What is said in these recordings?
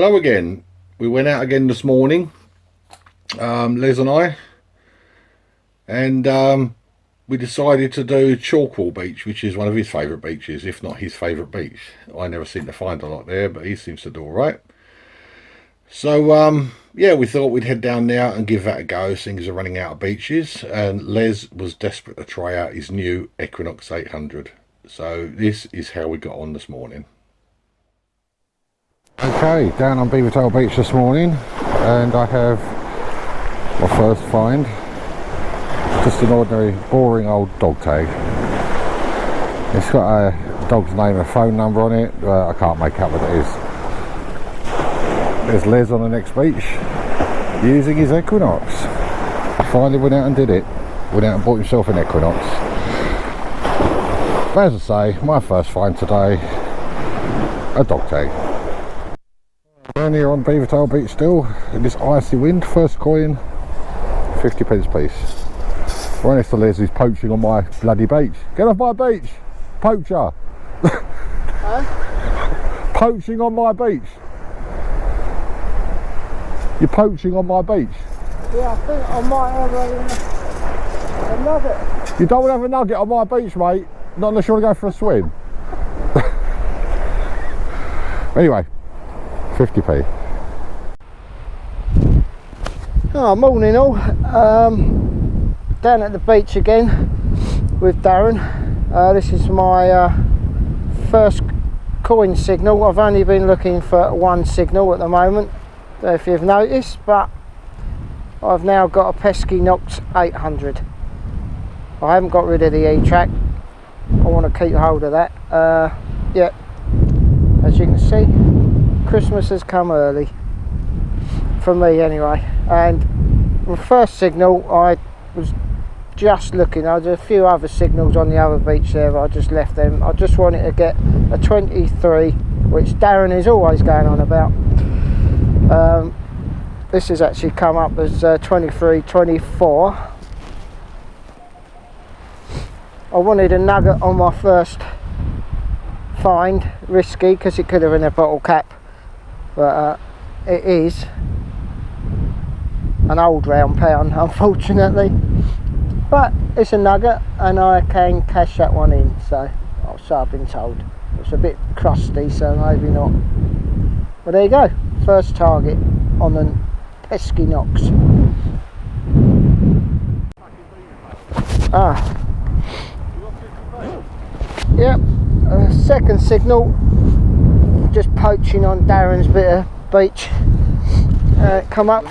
Hello again. We went out again this morning, Les and I, and we decided to do Chalkwell Beach, which is one of his favourite beaches, if not his favourite beach. I never seem to find a lot there, but he seems to do all right. So yeah, we thought we'd head down there and give that a go. Things are running out of beaches, and Les was desperate to try out his new Equinox 800. So this is how we got on this morning. Okay, down on Beavertail Beach this morning, and I have my first find. Just an ordinary, boring old dog tag. It's got a dog's name and phone number on it. I can't make out what it is. There's Les on the next beach using his Equinox. I finally went out and did it. Went out and bought himself an Equinox. But as I say, my first find today, a dog tag. Down here on Beavertail Beach still, in this icy wind. First coin, 50p piece. Right next to Les who's poaching on my bloody beach. Get off my beach, poacher! Huh? Poaching on my beach. You're poaching on my beach. Yeah, I think I might have a nugget. You don't want to have a nugget on my beach, mate. Not unless you want to go for a swim. Anyway, 50p. Oh, morning all. Down at the beach again with Darren. This is my first coin signal. I've only been looking for one signal at the moment, if you've noticed, but I've now got a pesky Knox 800. I haven't got rid of the E-track. I want to keep hold of that. Yeah, as you can see, Christmas has come early for me anyway. And my first signal, I was just looking. I had a few other signals on the other beach there, but I just left them. I just wanted to get a 23, which Darren is always going on about. This has actually come up as 23, 24. I wanted a nugget on my first find, risky because it could have been a bottle cap, but it is an old round pound, unfortunately, but it's a nugget and I can cash that one in. So I've been told. It's a bit crusty, so maybe not, but there you go, first target on the pesky Knox. Yep, second signal, just poaching on Darren's bit of beach. Come up.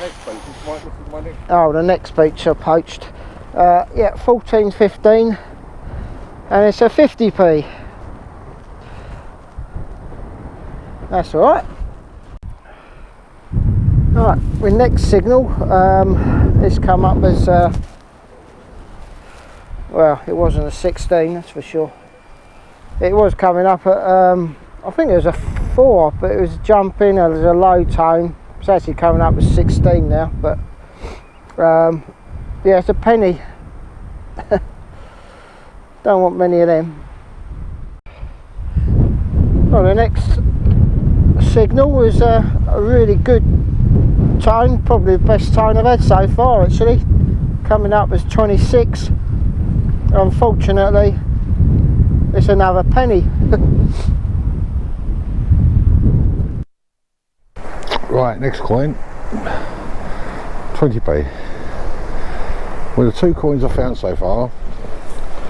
Oh, the next beach I poached. Yeah, 14, 15, and it's a 50p. That's all right. Right, with next signal, this come up as well, it wasn't a 16, that's for sure. It was coming up at I think it was a 4, but it was jumping. It was a low tone. It's actually coming up as 16 now, but yeah, it's a penny. Don't want many of them. Well, the next signal was a really good tone, probably the best tone I've had so far actually, coming up as 26. Unfortunately, it's another penny. Right, next coin, 20p. With the two coins I found so far,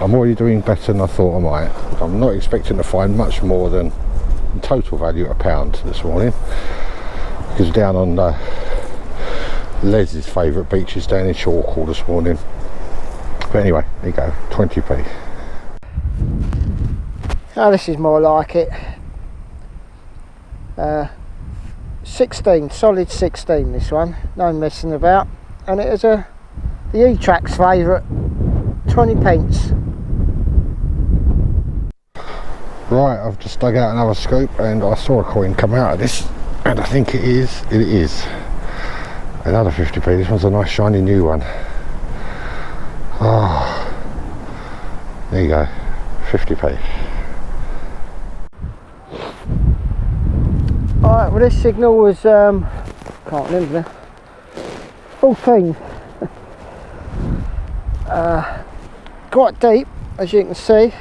I'm already doing better than I thought I might. I'm not expecting to find much more than total value of £1 this morning, because down on Les's favourite beaches down in Chalkwell this morning. But anyway, there you go, 20p. Oh, this is more like it. 16, solid 16 this one, no messing about, and it is the E-track's favourite, 20p. Right, I've just dug out another scoop and I saw a coin come out of this, and I think it is another 50p. This one's a nice shiny new one. Oh, there you go, 50p. Well, this signal was, can't remember now, 14. Quite deep, as you can see,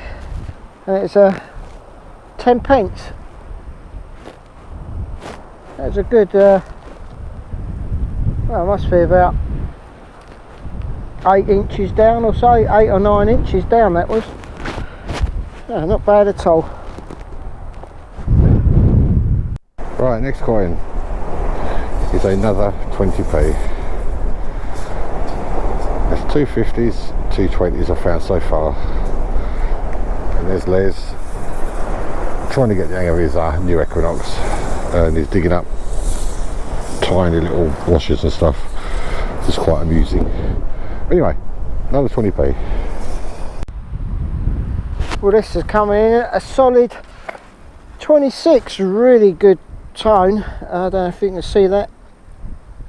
and it's 10 pence. That's a good, well, it must be about 8 inches down or so, 8 or 9 inches down that was. No, not bad at all. Right, next coin is another 20p. There's 250s, 220s I've found so far. And there's Les trying to get the hang of his new Equinox, and he's digging up tiny little washers and stuff. It's quite amusing. Anyway, another 20p. Well, this is coming in at a solid 26, really good tone. I don't know if you can see that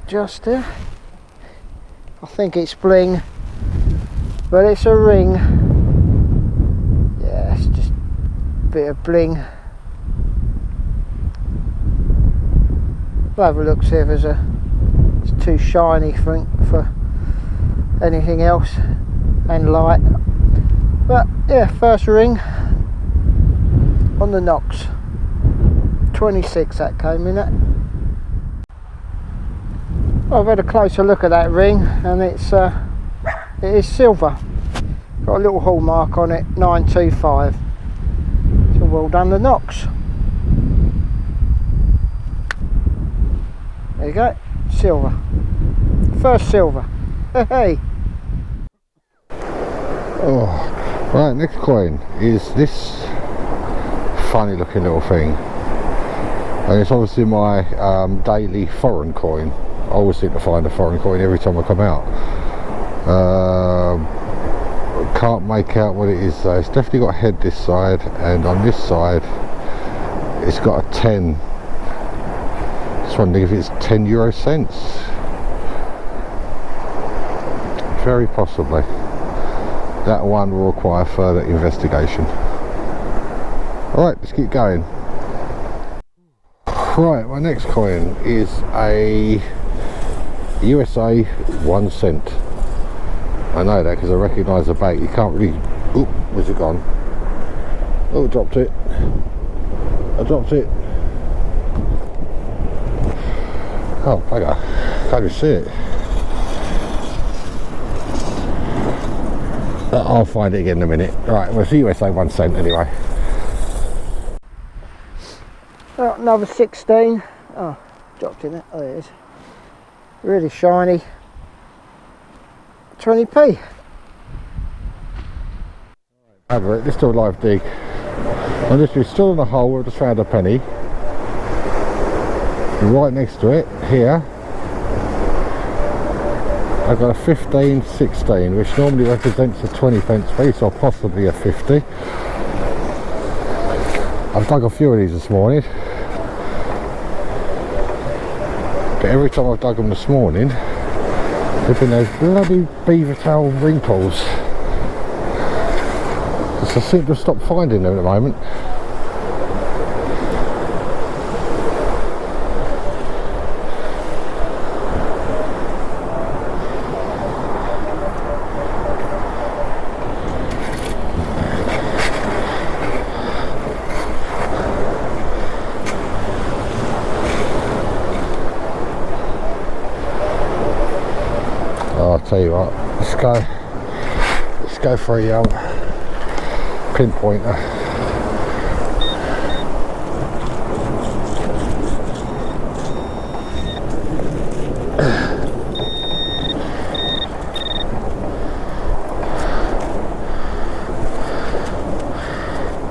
just there. I think it's bling, but it's a ring. Yeah, it's just a bit of bling. We'll have a look, see if it's too shiny for anything else, and light. But yeah, first ring on the Knox. 26 that came in at. Well, I've had a closer look at that ring, and it is silver. Got a little hallmark on it, 925. So well done, the Knox. There you go, silver. First silver. Hey. Oh, right, next coin is this funny looking little thing. And it's obviously my daily foreign coin. I always seem to find a foreign coin every time I come out. Can't make out what it is though. It's definitely got a head this side, and on this side it's got a 10. Just wondering if it's 10 euro cents. Very possibly. That one will require further investigation. Alright, let's keep going. Right, my next coin is a USA 1 cent. I know that because I recognise the bait. You can't really... Oop, where's it gone? Oh, dropped it. I dropped it. Oh, bugger. Can't even see it. I'll find it again in a minute. Right, well, it's a USA 1 cent anyway. Oh, another 16. Oh, dropped in it. Oh, there it is. Really shiny. 20p. Over it, this is still a live dig. And this is still in the hole. I've just found a penny. And right next to it, here, I've got a 15, 16, which normally represents a 20 pence piece, or possibly a 50. I've dug a few of these this morning, but every time I've dug them this morning, there've been those bloody beaver tail wrinkles. I seem to have stopped finding them at the moment. I'll tell you what, let's go for a pinpointer.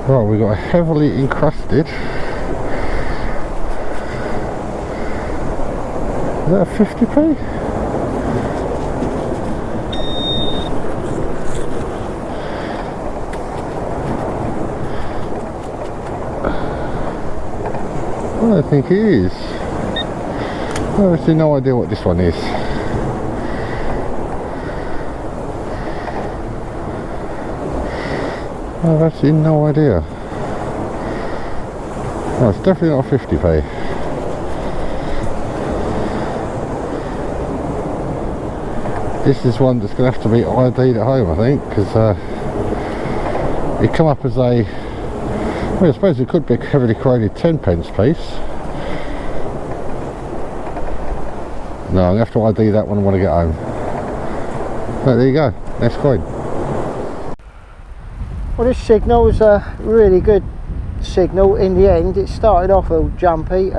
Right, we've got a heavily encrusted. Is that a 50p? I don't think it is. I have actually no idea what this one is. I have actually no idea. No, it's definitely not a 50p. This is one that's going to have to be ID'd at home, I think, because it come up as a, well, I suppose it could be a heavily corroded 10p piece. No, I'm going to have to ID that one when I get home. But there you go, next coin. Well, this signal was a really good signal in the end. It started off all jumpy,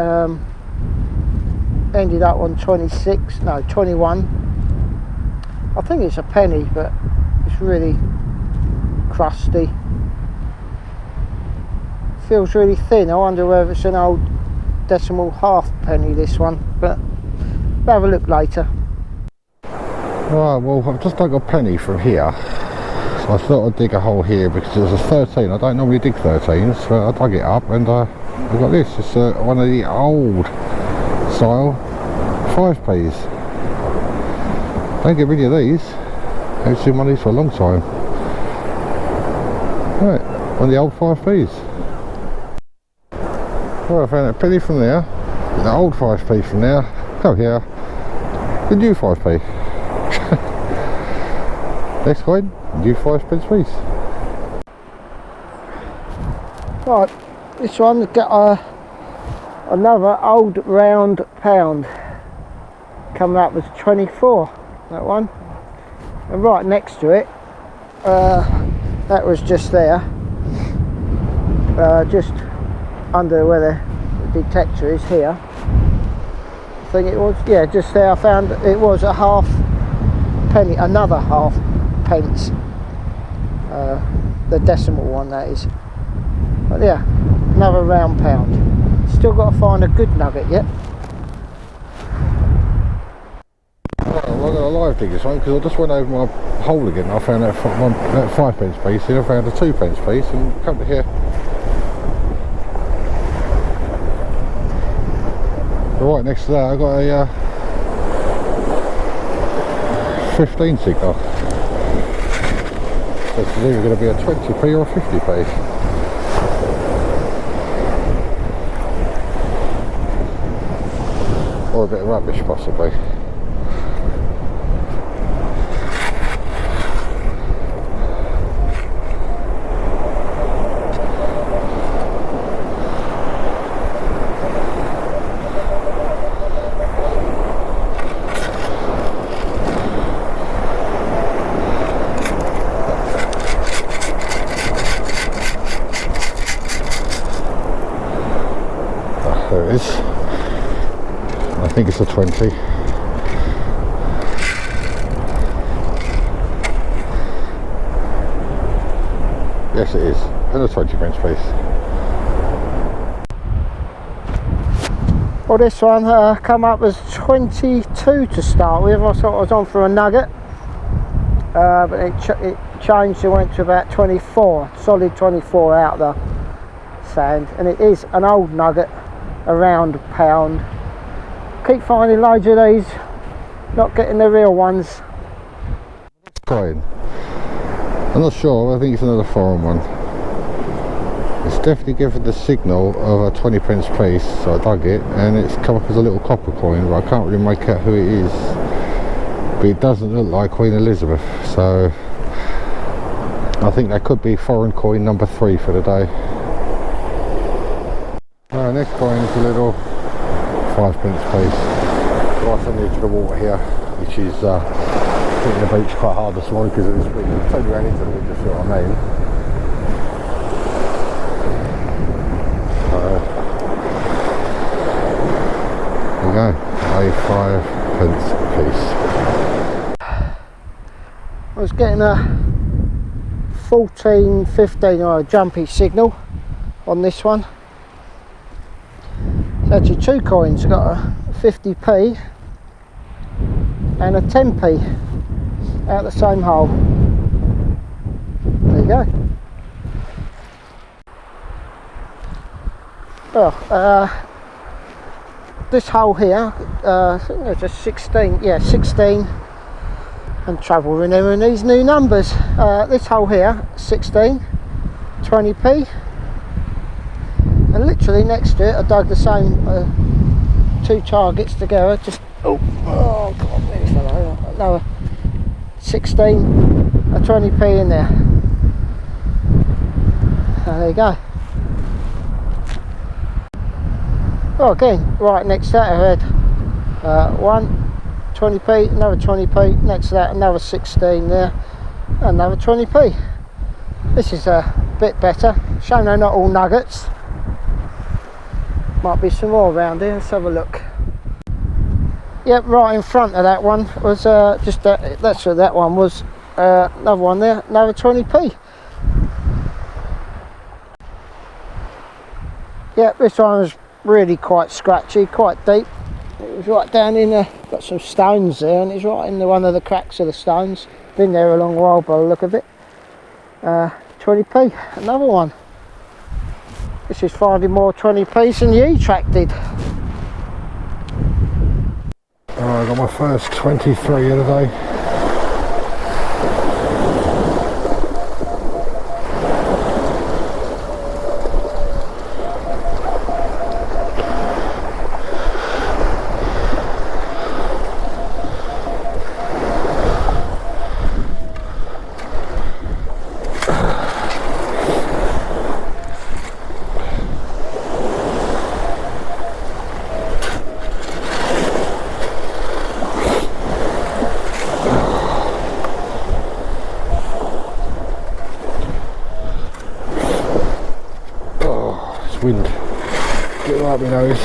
ended up on 21. I think it's a penny, but it's really crusty. Feels really thin. I wonder whether it's an old decimal halfpenny, this one, but we'll have a look later. Right, well, I've just dug a penny from here, so I thought I'd dig a hole here because it was a 13. I don't normally dig 13s, but I dug it up and I've got this. It's one of the old style 5p's. Don't get rid of these. I haven't seen one of these for a long time. Right, one of the old 5p's. Well, I found a penny from there, the old 5p from there. Oh yeah, the new 5p. Next coin, new 5p piece. Right, this one got another old round pound. Coming up was 24. That one, and right next to it, that was just there, just under where the detector is here. I think it was, yeah, just there. I found it was a half penny, another half pence, the decimal one, that is. But yeah, another round pound. Still got to find a good nugget yet. I'm going to live dig this one because I just went over my hole again and I found that 5p piece, then I found a 2p piece, and come to here. Right next to that I got a 15 signal. So it's either going to be a 20p or a 50p. Or a bit of rubbish possibly. There it is. I think it's a 20. Yes it is, and a 20p piece. Well, this one come up as 22 to start with. I thought I was on for a nugget, but it changed and went to about 24, solid 24 out the sand, and it is an old nugget, around pound. Keep finding loads of these, not getting the real ones. Coin. I'm not sure, I think it's another foreign one. It's definitely given the signal of a 20p piece, so I dug it, and it's come up as a little copper coin, but I can't really make out who it is. But it doesn't look like Queen Elizabeth, so I think that could be foreign coin number 3 for the day. Next coin is a little 5p piece. Right on the edge of the water here, which is hitting the beach quite hard this morning because it was totally ran into the beach, you see what I mean. There you go, a 5p piece. I was getting a 14, 15 or a jumpy signal on this one. It's actually two coins, got a 50p and a 10p out the same hole. There you go. Well, this hole here, I think there's a 16, yeah, 16, and trouble remembering these new numbers. This hole here, 16, 20p, and literally next to it I dug the same two targets together, just, oh god, nearly fell over. 16, a 20p in there. And there you go. Well, again, right next to that I had one 20p, another 20p, next to that another 16 there, another 20p. This is a bit better. Shame they're not all nuggets. Might be some more around here. Let's have a look. Yep, right in front of that one was just that's what that one was. Another one there, another 20p. Yep, this one was really quite scratchy, quite deep. It was right down in there. Got some stones there, and it's right in one of the cracks of the stones. Been there a long while by the look of it. 20p, another one. This is finding more 20p's than the E-Track did. I got my first 23 of the day. Wind getting right up my nose.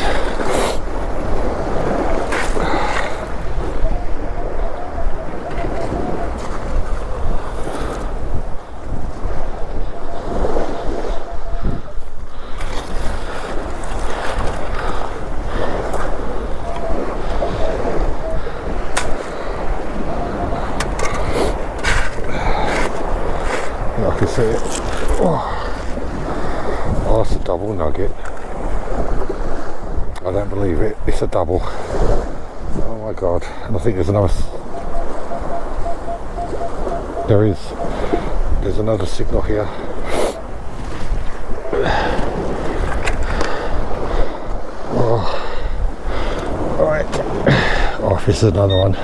Yeah, I can see it. Oh, that's a double nugget. I don't believe it. It's a double. Oh my god. And I think there's another. There's another signal here. Oh. Alright. Oh, this is another one.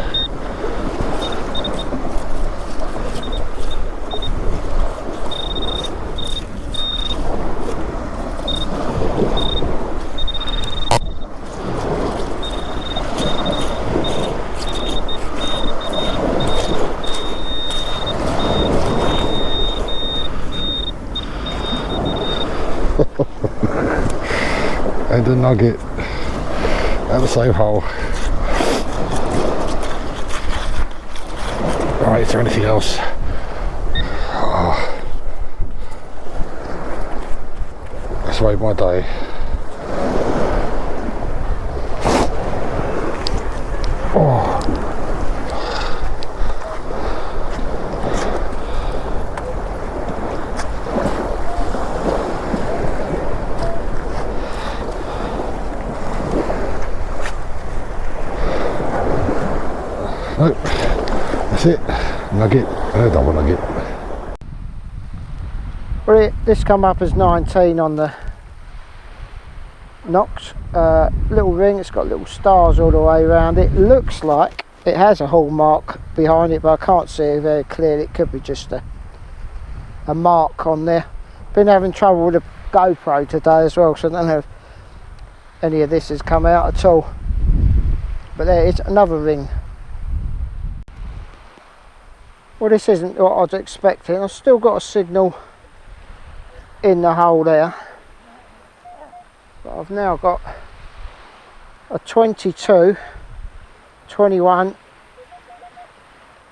And a nugget at the same hole. Alright, is there anything else? Oh, that's made my day. Oh. Nope, that's it. Nugget and a double nugget. Well, this come up as 19 on the Knox. Little ring, it's got little stars all the way around it. Looks like it has a hallmark behind it, but I can't see it very clearly. It could be just a mark on there. Been having trouble with the GoPro today as well, so I don't know if any of this has come out at all. But there is another ring. Well, this isn't what I was expecting. I've still got a signal in the hole there, but I've now got a 22, 21.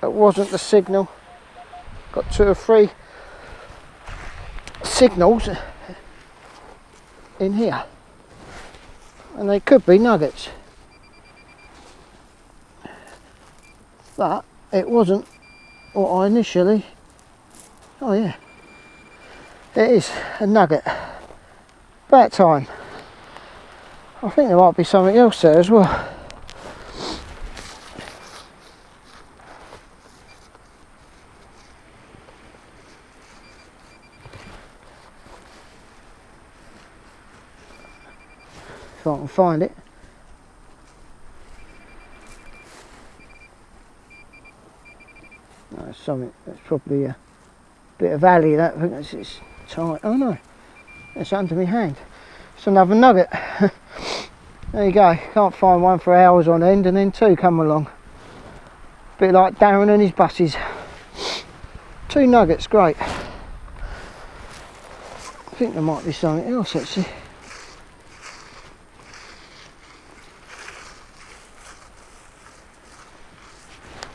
It wasn't the signal. Got 2 or 3 signals in here, and they could be nuggets, but it wasn't what I initially. Oh yeah, it is a nugget. About time. I think there might be something else there as well. If I can find it. something. That's probably a bit of alley. That I think it's tight. Oh no, it's under my hand. It's another nugget. There you go. Can't find one for hours on end, and then two come along. Bit like Darren and his buses. Two nuggets, great. I think there might be something else actually.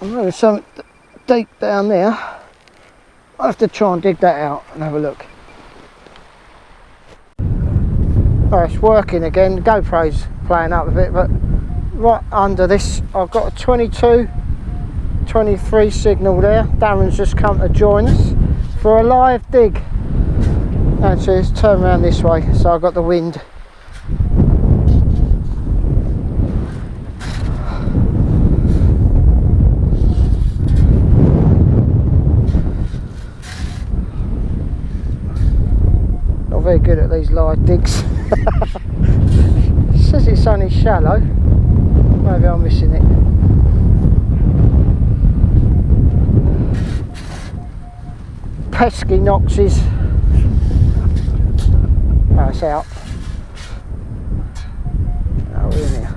I know there's something deep down there. I'll have to try and dig that out and have a look. Oh, it's working again. The GoPro's playing up a bit, but right under this I've got a 22, 23 signal there. Darren's just come to join us for a live dig. Actually, let's turn around this way so I've got the wind. Very good at these live digs. It says it's only shallow. Maybe I'm missing it. Pesky noxes. Oh, it's out. Oh, we're in here.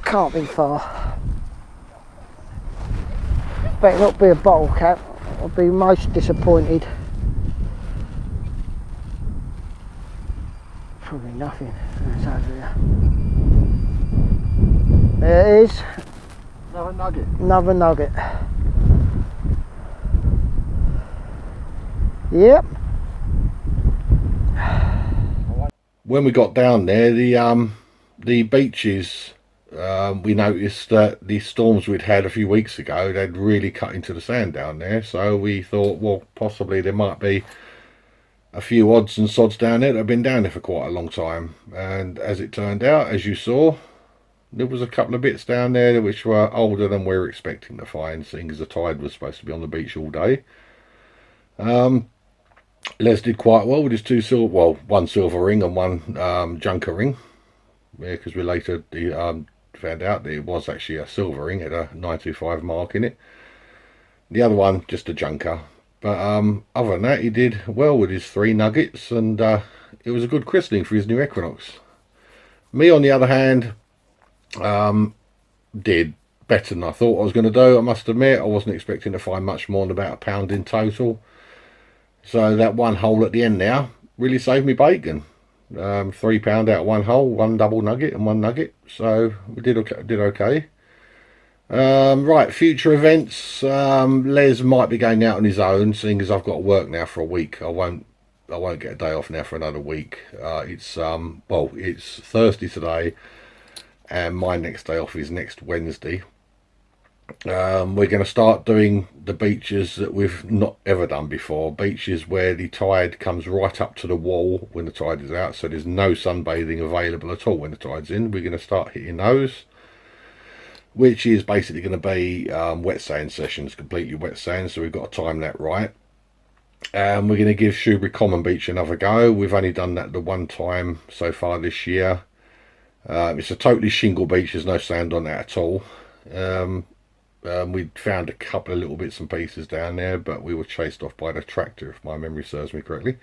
Can't be far. Better not be a bottle cap. I'll be most disappointed. Probably nothing. It's over there. There it is. Another nugget. Another nugget. Yep. When we got down there, the beaches, we noticed that the storms we'd had a few weeks ago, they'd really cut into the sand down there. So we thought, well, possibly there might be a few odds and sods down there that have been down there for quite a long time. And as it turned out, as you saw, there was a couple of bits down there which were older than we were expecting to find, seeing as the tide was supposed to be on the beach all day. Les did quite well with his one silver ring and one junker ring. Yeah, because we later found out that it was actually a silver ring, it had a 925 mark in it. The other one, just a junker. But other than that, he did well with his 3 nuggets, and it was a good christening for his new Equinox. Me, on the other hand, did better than I thought I was going to do. I must admit, I wasn't expecting to find much more than about a pound in total. So that one hole at the end now really saved me bacon. £3 out of one hole, 1 double nugget and 1 nugget. So we did okay. Right, future events. Les might be going out on his own, seeing as I've got to work now for a week. I won't get a day off now for another week. It's Thursday today, and my next day off is next Wednesday. We're going to start doing the beaches that we've not ever done before. Beaches where the tide comes right up to the wall when the tide is out, so there's no sunbathing available at all when the tide's in. We're going to start hitting those, which is basically going to be wet sand sessions, completely wet sand, so we've got to time that right. And we're going to give Shoebury Common Beach another go. We've only done that the one time so far this year. It's a totally shingle beach, there's no sand on that at all. We found a couple of little bits and pieces down there, but we were chased off by the tractor, if my memory serves me correctly.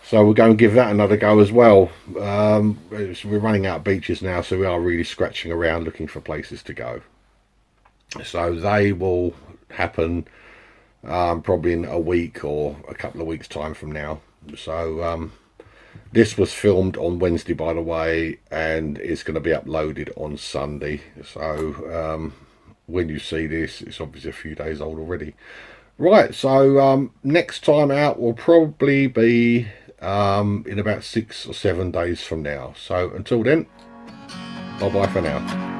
So we'll go and give that another go as well. We're running out of beaches now, so we are really scratching around looking for places to go. So they will happen probably in a week or a couple of weeks time from now. So this was filmed on Wednesday, by the way, and it's going to be uploaded on Sunday. So when you see this, it's obviously a few days old already. Right, so next time out will probably be in about 6 or 7 days from now. So until then, bye bye for now.